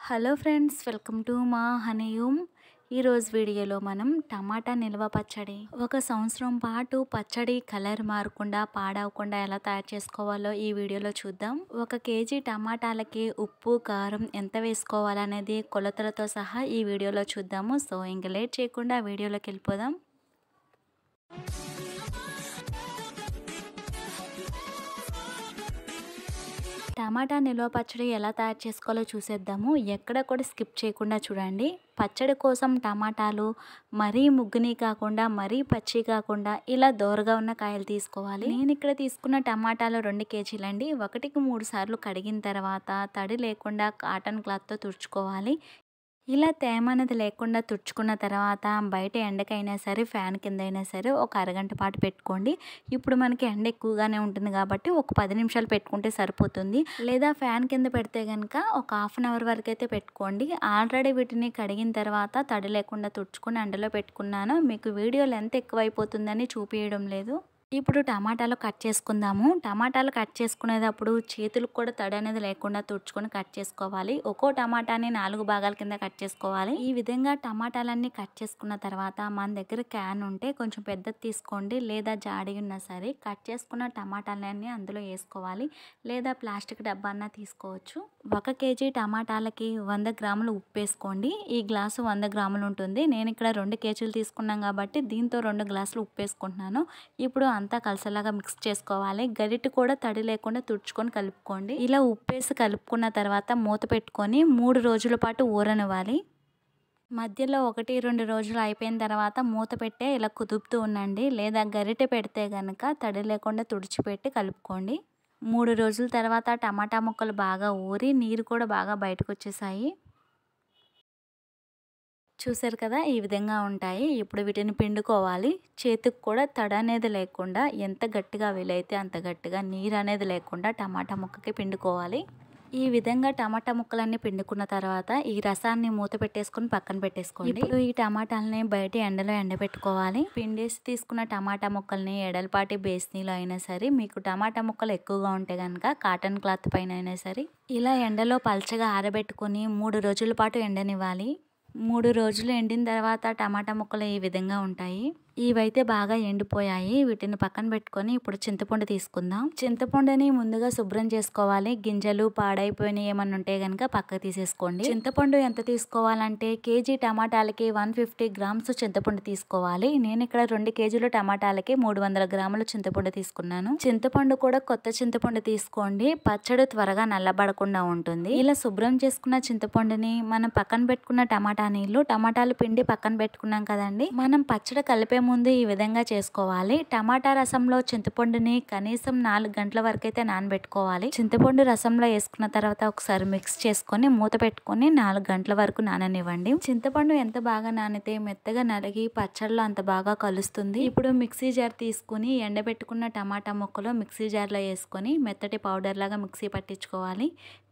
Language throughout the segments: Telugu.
హలో ఫ్రెండ్స్, వెల్కమ్ టు మా హనీయూమ్. ఈరోజు వీడియోలో మనం టమాటా నిల్వ పచ్చడి ఒక సంవత్సరం పాటు పచ్చడి కలర్ మారకుండా పాడవకుండా ఎలా తయారు చేసుకోవాలో ఈ వీడియోలో చూద్దాం. 1 కేజీ టమాటాలకి ఉప్పు కారం ఎంత వేసుకోవాలనేది కొలతలతో సహా ఈ వీడియోలో చూద్దాము. సో ఇంక లేట్ చేయకుండా వీడియోలోకి వెళ్ళిపోదాం. టమాటా నిల్వ పచ్చడి ఎలా తయారు చేసుకోవాలో చూసేద్దాము. ఎక్కడ కూడా స్కిప్ చేయకుండా చూడండి. పచ్చడి కోసం టమాటాలు మరీ ముగ్గుని కాకుండా మరీ పచ్చి కాకుండా ఇలా దోరగా ఉన్న కాయలు తీసుకోవాలి. నేను ఇక్కడ తీసుకున్న టమాటాలు 2 కేజీలండి. 1కి 3 సార్లు కడిగిన తర్వాత తడి లేకుండా కాటన్ క్లాత్తో తుడుచుకోవాలి. ఇలా తేమ అనేది లేకుండా తుడుచుకున్న తర్వాత బయట ఎండకైనా సరే ఫ్యాన్ కింద అయినా సరే ఒక అరగంట పాటు పెట్టుకోండి. ఇప్పుడు మనకి ఎండ ఎక్కువగానే ఉంటుంది కాబట్టి ఒక 10 నిమిషాలు పెట్టుకుంటే సరిపోతుంది. లేదా ఫ్యాన్ కింద పెడితే కనుక ఒక హాఫ్ అన్ అవర్ వరకు అయితే పెట్టుకోండి. ఆల్రెడీ వీటిని కడిగిన తర్వాత తడి లేకుండా తుడుచుకుని ఎండలో పెట్టుకున్నాను. మీకు వీడియో లెంత్ ఎక్కువైపోతుందని చూపించడం లేదు. ఇప్పుడు టమాటాలు కట్ చేసుకుందాము. టమాటాలు కట్ చేసుకునేటప్పుడు చేతులకు కూడా తడి అనేది లేకుండా తుడుచుకొని కట్ చేసుకోవాలి. ఒక్కో టమాటాని 4 భాగాల కింద కట్ చేసుకోవాలి. ఈ విధంగా టమాటాలన్నీ కట్ చేసుకున్న తర్వాత మన దగ్గర క్యాన్ ఉంటే కొంచెం పెద్దది తీసుకోండి, లేదా జాడి ఉన్నా సరే కట్ చేసుకున్న టమాటాలన్నీ అందులో వేసుకోవాలి. లేదా ప్లాస్టిక్ డబ్బా అన్నా తీసుకోవచ్చు. 1 కేజీ టమాటాలకి 100 గ్రాములు ఉప్పు వేసుకోండి. ఈ గ్లాసు 100 గ్రాములు ఉంటుంది. నేను ఇక్కడ 2 కేజీలు తీసుకున్నాం కాబట్టి దీంతో 2 గ్లాసులు ఉప్పు వేసుకుంటున్నాను. ఇప్పుడు అంతా కలిసేలాగా మిక్స్ చేసుకోవాలి. గరిటె కూడా తడి లేకుండా తుడుచుకొని కలుపుకోండి. ఇలా ఉప్పేసి కలుపుకున్న తర్వాత మూత పెట్టుకొని 3 రోజుల పాటు ఊరనివ్వాలి. మధ్యలో 1-2 రోజులు అయిపోయిన తర్వాత మూత పెట్టే ఇలా కుదుపుతూ ఉండండి. లేదా గరిటె పెడితే కనుక తడి లేకుండా తుడిచిపెట్టి కలుపుకోండి. 3 రోజుల తర్వాత టమాటా ముక్కలు బాగా ఊరి నీరు కూడా బాగా బయటకు వచ్చేసాయి. చూసారు కదా, ఈ విధంగా ఉంటాయి. ఇప్పుడు వీటిని పిండుకోవాలి. చేతికి కూడా తడి అనేది లేకుండా ఎంత గట్టిగా వీలైతే అంత గట్టిగా నీరు అనేది లేకుండా టమాటా ముక్కకి పిండుకోవాలి. ఈ విధంగా టమాటా ముక్కలన్నీ పిండుకున్న తర్వాత ఈ రసాన్ని మూత పెట్టేసుకొని పక్కన పెట్టేసుకోండి. ఇప్పుడు ఈ టమాటాలని బయట ఎండలో ఎండబెట్టుకోవాలి. పిండేసి తీసుకున్న టమాటా ముక్కల్ని ఎడలపాటి బేసినీలో అయినా సరే, మీకు టమాటా ముక్కలు ఎక్కువగా ఉంటే కనుక కాటన్ క్లాత్ పైన అయినా సరే ఇలా ఎండలో పల్చగా ఆరబెట్టుకొని 3 రోజుల పాటు ఎండనివ్వాలి. 3 రోజులు ఎండిన తర్వాత టమాటా ముక్కలు ఈ విధంగా ఉంటాయి. ఇవైతే బాగా ఎండిపోయాయి. వీటిని పక్కన పెట్టుకొని ఇప్పుడు చింతపండు తీసుకుందాం. చింతపండుని ముందుగా శుభ్రం చేసుకోవాలి. గింజలు పాడైపోయినాయి ఏమన్నా ఉంటే కనుక పక్కకు తీసేసుకోండి. చింతపండు ఎంత తీసుకోవాలంటే కేజీ టమాటాలకి 150 గ్రామ్స్ చింతపండు తీసుకోవాలి. నేను ఇక్కడ 2 కేజీల టమాటాలకి 300 గ్రాముల చింతపండు తీసుకున్నాను. చింతపండు కూడా కొత్త చింతపండు తీసుకోండి. పచ్చడి త్వరగా నల్లబడకుండా ఉంటుంది. ఇలా శుభ్రం చేసుకున్న చింతపండుని మనం పక్కన పెట్టుకున్న టమాటాలు పిండి పక్కన పెట్టుకున్నాం కదండి, మనం పచ్చడి కలిపే ముందు ఈ విధంగా చేసుకోవాలి. టమాటా రసంలో చింతపండుని కనీసం 4 గంటల వరకు అయితే నానబెట్టుకోవాలి. చింతపండు రసంలో వేసుకున్న తర్వాత ఒకసారి మిక్స్ చేసుకొని మూత పెట్టుకొని 4 గంటల వరకు నాననివ్వండి. చింతపండు ఎంత బాగా నానితే మెత్తగా నలిగి పచ్చడిలో అంత బాగా కలుస్తుంది. ఇప్పుడు మిక్సీ జార్ తీసుకుని ఎండబెట్టుకున్న టమాటా ముక్కలు మిక్సీ జార్లో వేసుకొని మెత్తటి పౌడర్ లాగా మిక్సీ పట్టించుకోవాలి.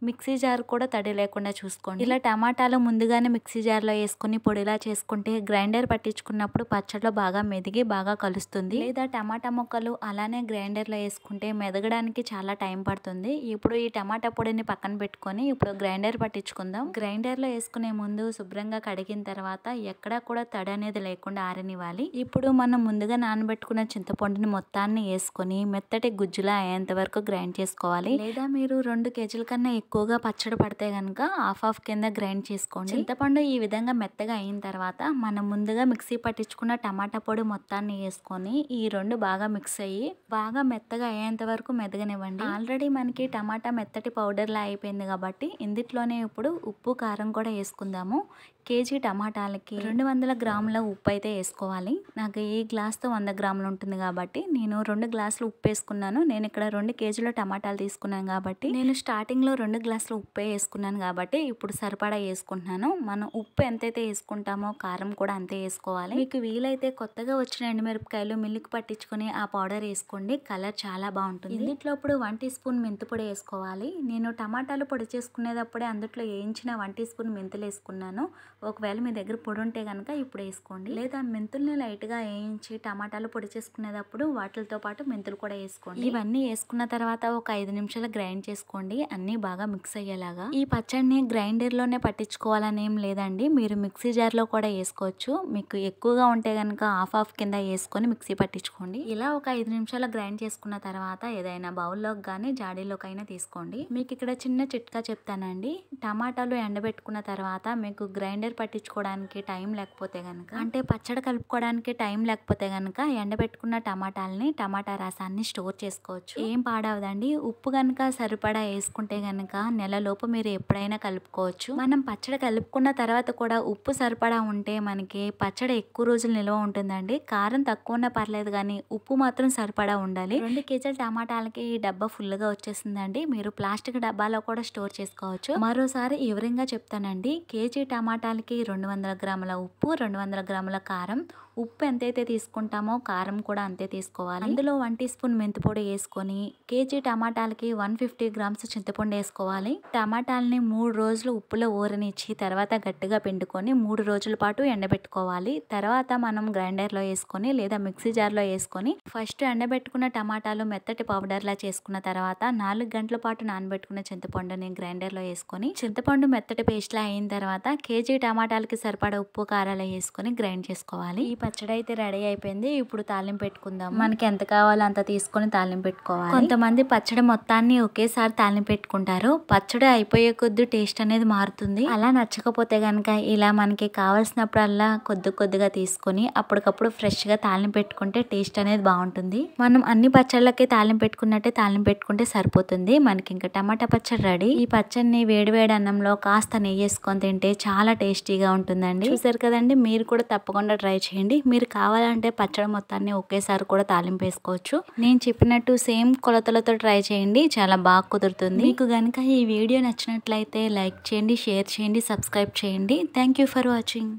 మిక్సీ జార్ కూడా తడి లేకుండా చూసుకోండి. ఇలా టమాటాలు ముందుగానే మిక్సీ జార్లో వేసుకుని పొడిలా చేసుకుంటే గ్రైండర్ పట్టించుకున్నప్పుడు పచ్చడిలో బాగా మెదిగి బాగా కలుస్తుంది. లేదా టమాటా ముక్కలు అలానే గ్రైండర్లో వేసుకుంటే మెదగడానికి చాలా టైం పడుతుంది. ఇప్పుడు ఈ టమాటా పొడిని పక్కన పెట్టుకొని ఇప్పుడు గ్రైండర్ పట్టించుకుందాం. గ్రైండర్లో వేసుకునే ముందు శుభ్రంగా కడిగిన తర్వాత ఎక్కడా కూడా తడి అనేది లేకుండా ఆరనివ్వాలి. ఇప్పుడు మనం ముందుగా నానబెట్టుకున్న చింతపండుని మొత్తాన్ని వేసుకొని మెత్తటి గుజ్జులా అయ్యేంత వరకు గ్రైండ్ చేసుకోవాలి. లేదా మీరు 2 కేజీల కన్నా ఎక్కువగా పచ్చడి పడితే కనుక హాఫ్ కింద గ్రైండ్ చేసుకోండి. చింతపండు ఈ విధంగా మెత్తగా అయిన తర్వాత మనం ముందుగా మిక్సీ పట్టించుకున్న టమాటా పొడి మొత్తాన్ని వేసుకొని ఈ 2 బాగా మిక్స్ అయ్యి బాగా మెత్తగా అయ్యేంత వరకు మెదగనివ్వండి. ఆల్రెడీ మనకి టమాటా మెత్తటి పౌడర్లా అయిపోయింది కాబట్టి ఇందులోనే ఇప్పుడు ఉప్పు కారం కూడా వేసుకుందాము. కేజీ టమాటాలకి 200 గ్రాముల ఉప్పు అయితే వేసుకోవాలి. నాకు ఈ గ్లాస్తో 100 గ్రాములు ఉంటుంది కాబట్టి నేను 2 గ్లాసులు ఉప్పు వేసుకున్నాను. నేను ఇక్కడ 2 కేజీల టమాటాలు తీసుకున్నాను కాబట్టి నేను స్టార్టింగ్లో 2 గ్లాసులు ఉప్పే వేసుకున్నాను కాబట్టి ఇప్పుడు సరిపడా వేసుకుంటున్నాను. మనం ఉప్పు ఎంతైతే వేసుకుంటామో కారం కూడా అంతే వేసుకోవాలి. మీకు వీలైతే కొత్త కొత్తగా వచ్చిన ఎండుమిరపకాయలు మిల్లుకి పట్టించుకొని ఆ పౌడర్ వేసుకోండి, కలర్ చాలా బాగుంటుంది. ఇందులో ఇప్పుడు 1 టీ స్పూన్ మెంతు పొడి వేసుకోవాలి. నేను టమాటాలు పొడి చేసుకునేటప్పుడే అందులో వేయించిన 1 టీ స్పూన్ మెంతులు వేసుకున్నాను. ఒకవేళ మీ దగ్గర పొడి ఉంటే కనుక ఇప్పుడు వేసుకోండి, లేదా మెంతుల్ని లైట్గా వేయించి టమాటాలు పొడి చేసుకునేటప్పుడు వాటితో పాటు మెంతులు కూడా వేసుకోండి. ఇవన్నీ వేసుకున్న తర్వాత ఒక 5 నిమిషాలు గ్రైండ్ చేసుకోండి, అన్నీ బాగా మిక్స్ అయ్యేలాగా. ఈ పచ్చడిని గ్రైండర్లోనే పట్టించుకోవాలని ఏం లేదండి, మీరు మిక్సీ జార్లో కూడా వేసుకోవచ్చు. మీకు ఎక్కువగా ఉంటే కనుక హాఫ్ కింద వేసుకొని మిక్సీ పట్టించుకోండి. ఇలా ఒక 5 నిమిషాలు గ్రైండ్ చేసుకున్న తర్వాత ఏదైనా బౌల్లోకి కానీ జాడీలోకైనా తీసుకోండి. మీకు ఇక్కడ చిన్న చిట్కా చెప్తానండి. టమాటాలు ఎండబెట్టుకున్న తర్వాత మీకు గ్రైండర్ పట్టించుకోవడానికి టైం లేకపోతే కనుక, అంటే పచ్చడి కలుపుకోవడానికి టైం లేకపోతే కనుక ఎండబెట్టుకున్న టమాటా రసాన్ని స్టోర్ చేసుకోవచ్చు. ఏం పాడవదండి. ఉప్పు కనుక సరిపడా వేసుకుంటే కనుక నెలలోపు మీరు ఎప్పుడైనా కలుపుకోవచ్చు. మనం పచ్చడి కలుపుకున్న తర్వాత కూడా ఉప్పు సరిపడా ఉంటే మనకి పచ్చడి ఎక్కువ రోజులు నిల్వ ఉంటుందండి. కారం తక్కువ ఉన్నా పర్లేదు కానీ ఉప్పు మాత్రం సరిపడా ఉండాలి. 2 కేజీల టమాటాలకి ఈ డబ్బా ఫుల్గా వచ్చేసిందండి. మీరు ప్లాస్టిక్ డబ్బాలో కూడా స్టోర్ చేసుకోవచ్చు. మరోసారి వివరంగా చెప్తానండి. కేజీ టమాటాలకి 200 గ్రాముల ఉప్పు, 200 గ్రాముల కారం. ఉప్పు ఎంతైతే తీసుకుంటామో కారం కూడా అంతే తీసుకోవాలి. అందులో 1 టీ స్పూన్ మెంతి పొడి వేసుకొని కేజీ టమాటాలకి 150 గ్రామ్స్ చింతపండు వేసుకోవాలి. టమాటాలని 3 రోజులు ఉప్పులో ఊరనిచ్చి తర్వాత గట్టిగా పిండుకొని 3 రోజుల పాటు ఎండబెట్టుకోవాలి. తర్వాత మనం గ్రైండర్లో వేసుకొని లేదా మిక్సీ జార్లో వేసుకొని ఫస్ట్ ఎండబెట్టుకున్న టమాటాలు మెత్తటి పౌడర్లా చేసుకున్న తర్వాత 4 గంటల పాటు నానబెట్టుకున్న చింతపండుని గ్రైండర్లో వేసుకొని చింతపండు మెత్తటి పేస్ట్లా అయిన తర్వాత కేజీ టమాటాలకి సరిపడా ఉప్పు కారాలు వేసుకొని గ్రైండ్ చేసుకోవాలి. ఈ పచ్చడి అయితే రెడీ అయిపోయింది. ఇప్పుడు తాలింపు పెట్టుకుందాం. మనకి ఎంత కావాలో అంత తీసుకొని తాలింపు పెట్టుకోవాలి. కొంతమంది పచ్చడి మొత్తాన్ని ఒకేసారి తాలింపు పెట్టుకుంటారు. పచ్చడి అయిపోయే కొద్ది టేస్ట్ అనేది మారుతుంది. అలా నచ్చకపోతే కనుక ఇలా మనకి కావాల్సినప్పుడల్లా కొద్దిగా తీసుకొని అప్పటికప్పుడు ఫ్రెష్ గా తాలింపు పెట్టుకుంటే టేస్ట్ అనేది బాగుంటుంది. మనం అన్ని పచ్చళ్ళకి తాలింపు పెట్టుకున్నట్టే తాలింపు పెట్టుకుంటే సరిపోతుంది. మనకి ఇంకా టమాటా పచ్చడి రెడీ. ఈ పచ్చడిని వేడి అన్నంలో కాస్త నెయ్యి వేసుకొని తింటే చాలా టేస్టీగా ఉంటుందండి. చూసారు కదండి, మీరు కూడా తప్పకుండా ట్రై చేయండి. మీరు కావాలంటే పచ్చడి మొత్తాన్ని ఒకేసారి కూడా తాలింపు వేసుకోవచ్చు. నేను చెప్పినట్టు సేమ్ కొలతలతో ట్రై చేయండి, చాలా బాగా కుదురుతుంది. మీకు కనుక ఈ వీడియో నచ్చినట్లయితే లైక్ చేయండి, షేర్ చేయండి, సబ్స్క్రైబ్ చేయండి. Thank you for watching.